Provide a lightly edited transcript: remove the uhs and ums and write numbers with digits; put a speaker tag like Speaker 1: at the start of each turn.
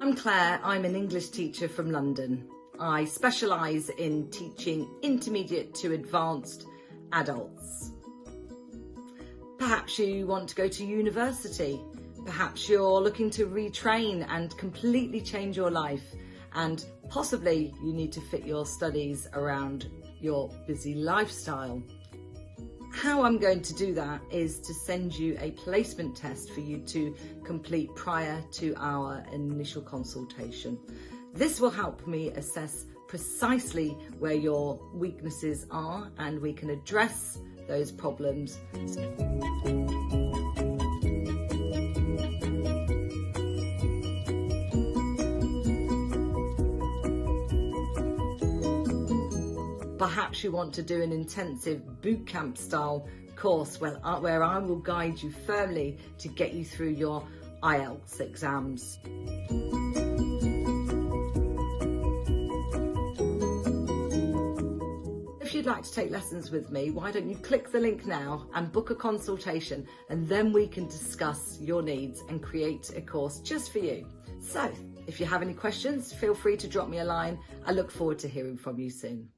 Speaker 1: I'm Claire, I'm an English teacher from London. I specialise in teaching intermediate to advanced adults. Perhaps you want to go to university. Perhaps you're looking to retrain and completely change your life, and possibly you need to fit your studies around your busy lifestyle. How I'm going to do that is to send you a placement test for you to complete prior to our initial consultation. This will help me assess precisely where your weaknesses are, and we can address those problems. Perhaps you want to do an intensive bootcamp style course where I will guide you firmly to get you through your IELTS exams. If you'd like to take lessons with me, why don't you click the link now and book a consultation, and then we can discuss your needs and create a course just for you. So, if you have any questions, feel free to drop me a line. I look forward to hearing from you soon.